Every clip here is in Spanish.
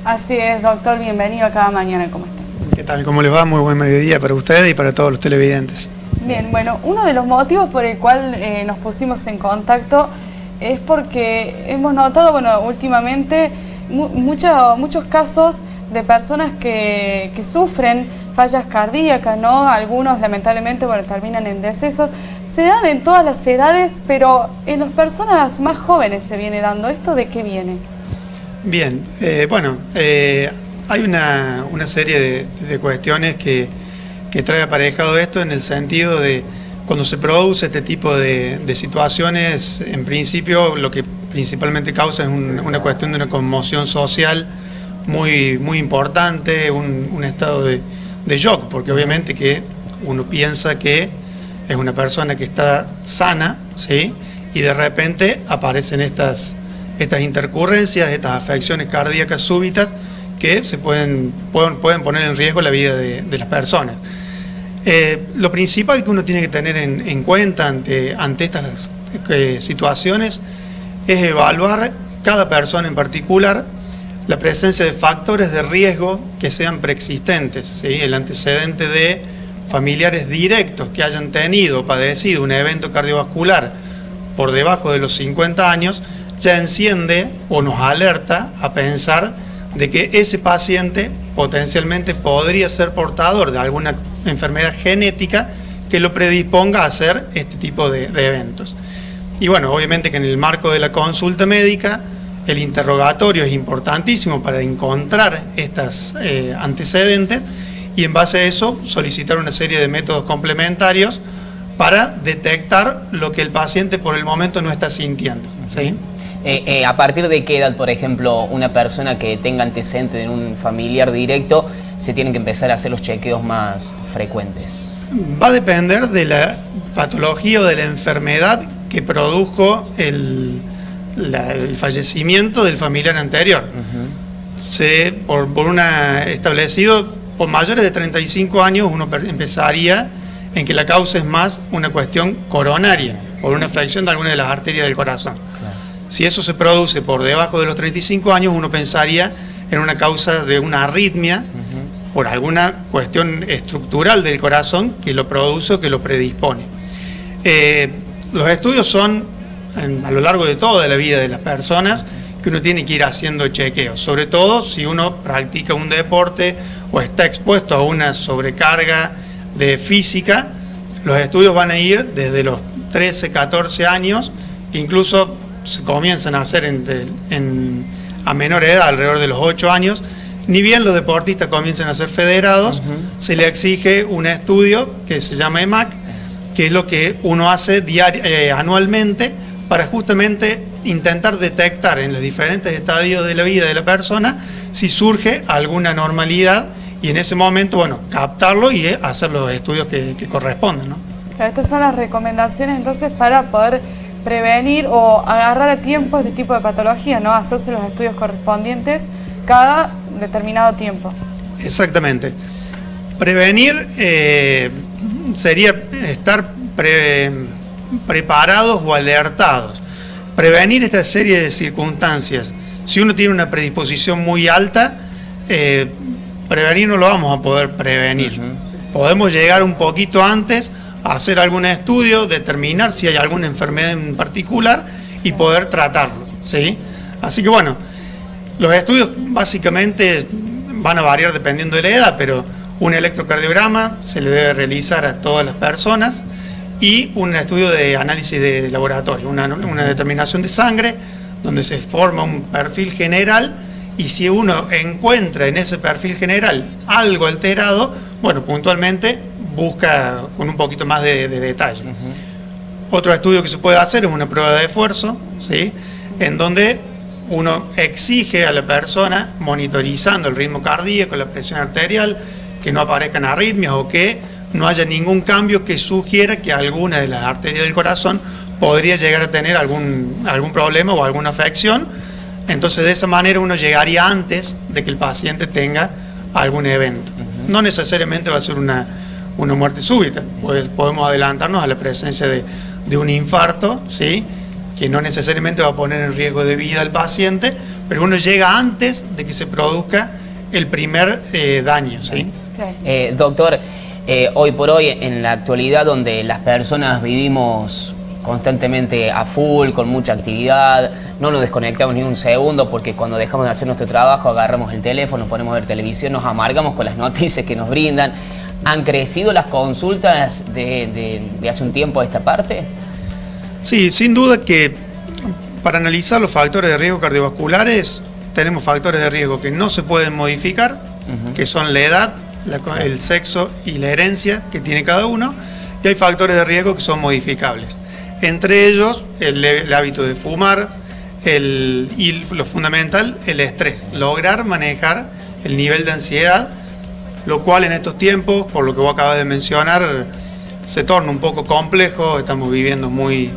Así es, doctor, bienvenido a Cada Mañana, ¿cómo está? ¿Qué tal? ¿Cómo les va? Muy buen mediodía para ustedes y para todos los televidentes. Bien, bueno, uno de los motivos por el cual nos pusimos en contacto es porque hemos notado, bueno, últimamente muchos casos de personas que sufren fallas cardíacas, ¿no? Algunos lamentablemente, bueno, terminan en decesos. Se dan en todas las edades, pero en las personas más jóvenes se viene dando. ¿Esto de qué viene? Bien, hay una serie de cuestiones que trae aparejado esto en el sentido de cuando se produce este tipo de situaciones, en principio lo que principalmente causa es una cuestión de una conmoción social muy importante, un estado de shock, porque obviamente que uno piensa que es una persona que está sana, ¿sí? Y de repente aparecen estas intercurrencias, estas afecciones cardíacas súbitas que pueden poner en riesgo la vida de las personas. Lo principal que uno tiene que tener en cuenta ante estas situaciones es evaluar cada persona en particular la presencia de factores de riesgo que sean preexistentes, ¿sí? El antecedente de familiares directos que hayan tenido o padecido un evento cardiovascular por debajo de los 50 años ya enciende o nos alerta a pensar de que ese paciente potencialmente podría ser portador de alguna enfermedad genética que lo predisponga a hacer este tipo de eventos. Y bueno, obviamente que en el marco de la consulta médica el interrogatorio es importantísimo para encontrar estos antecedentes y en base a eso solicitar una serie de métodos complementarios para detectar lo que el paciente por el momento no está sintiendo, ¿sí? ¿A partir de qué edad, por ejemplo, una persona que tenga antecedentes en un familiar directo se tienen que empezar a hacer los chequeos más frecuentes? Va a depender de la patología o de la enfermedad que produjo el fallecimiento del familiar anterior. Establecido por mayores de 35 años uno empezaría en que la causa es más una cuestión coronaria, por una afección de alguna de las arterias del corazón. Si eso se produce por debajo de los 35 años, uno pensaría en una causa de una arritmia, por alguna cuestión estructural del corazón que lo produce o que lo predispone. Los estudios son a lo largo de toda la vida de las personas que uno tiene que ir haciendo chequeos, sobre todo si uno practica un deporte o está expuesto a una sobrecarga de física. Los estudios van a ir desde los 13, 14 años, incluso se comienzan a hacer a menor edad, alrededor de los 8 años. Ni bien los deportistas comienzan a ser federados, se le exige un estudio que se llama EMAC, que es lo que uno hace anualmente para justamente intentar detectar en los diferentes estadios de la vida de la persona si surge alguna anormalidad y en ese momento, bueno, captarlo y hacer los estudios que corresponden, ¿no? Estas son las recomendaciones entonces para poder prevenir o agarrar a tiempo este tipo de patología, ¿no? Hacerse los estudios correspondientes cada determinado tiempo. Exactamente. Prevenir sería estar preparados o alertados. Prevenir esta serie de circunstancias. Si uno tiene una predisposición muy alta, prevenir no lo vamos a poder prevenir. Podemos llegar un poquito antes a hacer algún estudio, determinar si hay alguna enfermedad en particular y poder tratarlo, ¿sí? Así que bueno, los estudios básicamente van a variar dependiendo de la edad, pero un electrocardiograma se le debe realizar a todas las personas y un estudio de análisis de laboratorio, una determinación de sangre donde se forma un perfil general y si uno encuentra en ese perfil general algo alterado, bueno, puntualmente busca con un poquito más de detalle. Otro estudio que se puede hacer es una prueba de esfuerzo, ¿sí? En donde uno exige a la persona, monitorizando el ritmo cardíaco, la presión arterial, que no aparezcan arritmias o que no haya ningún cambio que sugiera que alguna de las arterias del corazón podría llegar a tener algún problema o alguna afección. Entonces de esa manera uno llegaría antes de que el paciente tenga algún evento. No necesariamente va a ser una muerte súbita, pues podemos adelantarnos a la presencia de un infarto, ¿sí? Que no necesariamente va a poner en riesgo de vida al paciente, pero uno llega antes de que se produzca el primer daño, ¿sí? Doctor, hoy por hoy, en la actualidad donde las personas vivimos constantemente a full, con mucha actividad, no nos desconectamos ni un segundo porque cuando dejamos de hacer nuestro trabajo agarramos el teléfono, ponemos a ver televisión, nos amargamos con las noticias que nos brindan. ¿Han crecido las consultas de hace un tiempo a esta parte? Sí, sin duda que para analizar los factores de riesgo cardiovasculares tenemos factores de riesgo que no se pueden modificar, que son la edad, el sexo y la herencia que tiene cada uno, y hay factores de riesgo que son modificables. Entre ellos, el hábito de fumar y lo fundamental, el estrés. Lograr manejar el nivel de ansiedad, lo cual en estos tiempos, por lo que vos acabas de mencionar, se torna un poco complejo. Estamos viviendo muy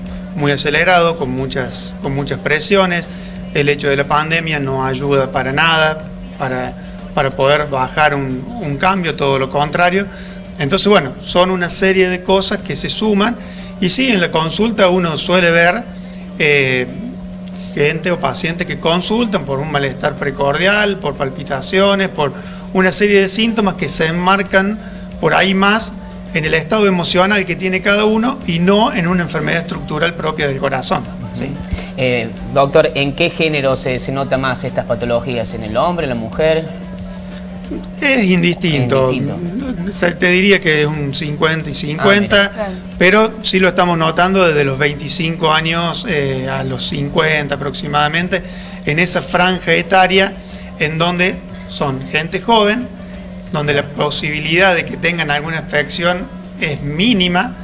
acelerado, con muchas presiones. El hecho de la pandemia no ayuda para nada para poder bajar un cambio, todo lo contrario. Entonces, bueno, son una serie de cosas que se suman. Y sí, en la consulta uno suele ver gente o pacientes que consultan por un malestar precordial, por palpitaciones, por una serie de síntomas que se enmarcan por ahí más en el estado emocional que tiene cada uno y no en una enfermedad estructural propia del corazón, ¿sí? Doctor, ¿en qué género se nota más estas patologías? ¿En el hombre, en la mujer? Es indistinto. Te diría que es un 50 y 50, pero sí lo estamos notando desde los 25 años a los 50 aproximadamente, en esa franja etaria en donde son gente joven, donde la posibilidad de que tengan alguna afección es mínima,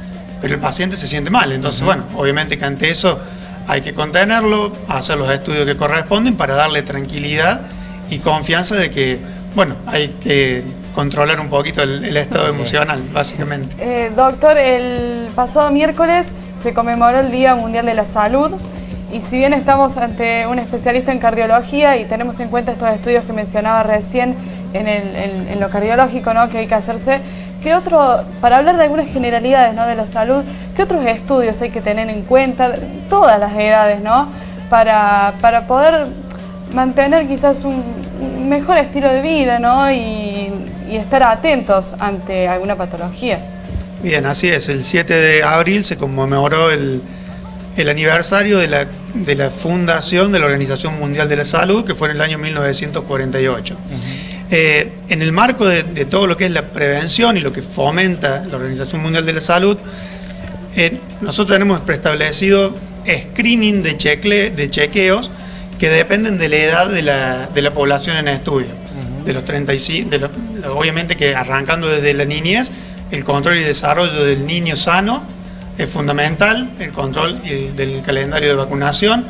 pero el paciente se siente mal. Entonces, bueno, obviamente que ante eso hay que contenerlo, hacer los estudios que corresponden para darle tranquilidad y confianza de que, bueno, hay que controlar un poquito el estado emocional, básicamente. Doctor, el pasado miércoles se conmemoró el Día Mundial de la Salud y si bien estamos ante un especialista en cardiología y tenemos en cuenta estos estudios que mencionaba recién en lo cardiológico, ¿no?, que hay que hacerse, ¿qué otro, para hablar de algunas generalidades, ¿no?, de la salud, qué otros estudios hay que tener en cuenta, todas las edades, ¿no?, para poder mantener quizás un mejor estilo de vida, ¿no?, y estar atentos ante alguna patología? Bien, así es. El 7 de abril se conmemoró el aniversario de la fundación de la Organización Mundial de la Salud, que fue en el año 1948. En el marco de todo lo que es la prevención y lo que fomenta la Organización Mundial de la Salud, nosotros tenemos preestablecido screening de chequeos que dependen de la edad de la población en estudio. De los 35, obviamente que arrancando desde la niñez, el control y desarrollo del niño sano es fundamental, el control del calendario de vacunación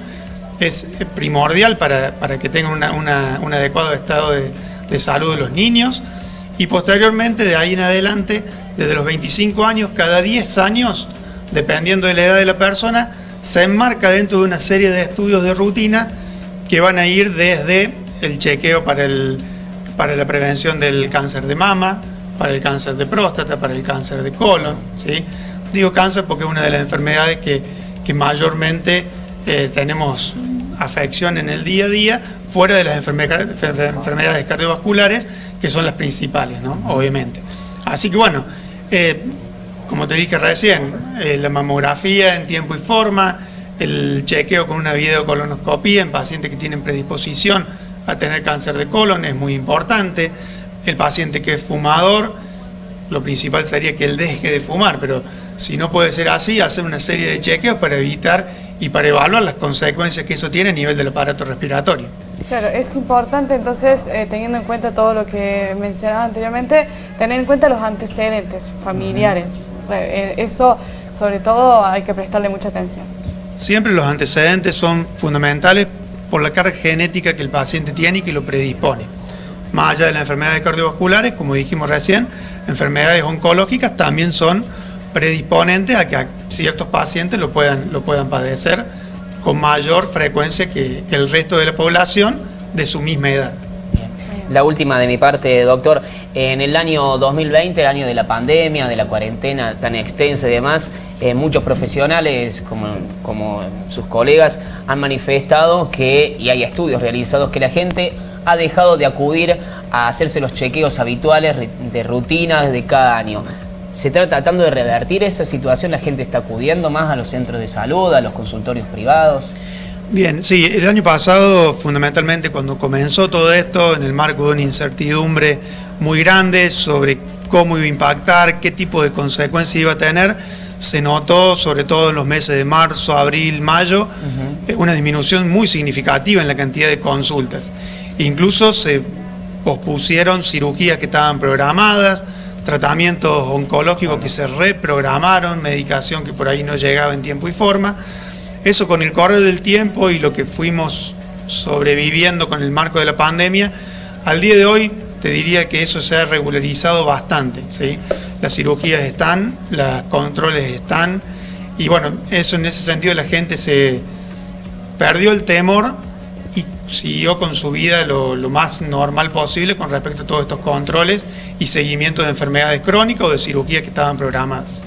es primordial para que tengan un adecuado estado de salud de los niños, y posteriormente, de ahí en adelante, desde los 25 años, cada 10 años, dependiendo de la edad de la persona, se enmarca dentro de una serie de estudios de rutina que van a ir desde el chequeo para la prevención del cáncer de mama, para el cáncer de próstata, para el cáncer de colon, ¿sí? Digo cáncer porque es una de las enfermedades que mayormente tenemos afección en el día a día, fuera de las enfermedades cardiovasculares, que son las principales, ¿no?, obviamente. Así que bueno, como te dije recién, la mamografía en tiempo y forma, el chequeo con una videocolonoscopía en pacientes que tienen predisposición a tener cáncer de colon es muy importante. El paciente que es fumador, lo principal sería que él deje de fumar, pero si no puede ser así, hacer una serie de chequeos para evitar y para evaluar las consecuencias que eso tiene a nivel del aparato respiratorio. Claro, es importante entonces, teniendo en cuenta todo lo que mencionaba anteriormente, tener en cuenta los antecedentes familiares. Eso, sobre todo, hay que prestarle mucha atención. Siempre los antecedentes son fundamentales por la carga genética que el paciente tiene y que lo predispone. Más allá de las enfermedades cardiovasculares, como dijimos recién, enfermedades oncológicas también son predisponentes a que ciertos pacientes lo puedan padecer con mayor frecuencia que el resto de la población de su misma edad. La última de mi parte, doctor. En el año 2020, el año de la pandemia, de la cuarentena tan extensa y demás, muchos profesionales, como sus colegas, han manifestado que, y hay estudios realizados, que la gente ha dejado de acudir a hacerse los chequeos habituales de rutina de cada año. ¿Se está tratando de revertir esa situación? ¿La gente está acudiendo más a los centros de salud, a los consultorios privados? Bien, sí, el año pasado, fundamentalmente cuando comenzó todo esto, en el marco de una incertidumbre muy grande sobre cómo iba a impactar, qué tipo de consecuencias iba a tener, se notó, sobre todo en los meses de marzo, abril, mayo, una disminución muy significativa en la cantidad de consultas. Incluso se pospusieron cirugías que estaban programadas, tratamientos oncológicos que se reprogramaron, medicación que por ahí no llegaba en tiempo y forma. Eso con el correr del tiempo y lo que fuimos sobreviviendo con el marco de la pandemia, al día de hoy te diría que eso se ha regularizado bastante, ¿sí? Las cirugías están, los controles están, y bueno, eso en ese sentido la gente se perdió el temor y siguió con su vida lo más normal posible con respecto a todos estos controles y seguimiento de enfermedades crónicas o de cirugías que estaban programadas.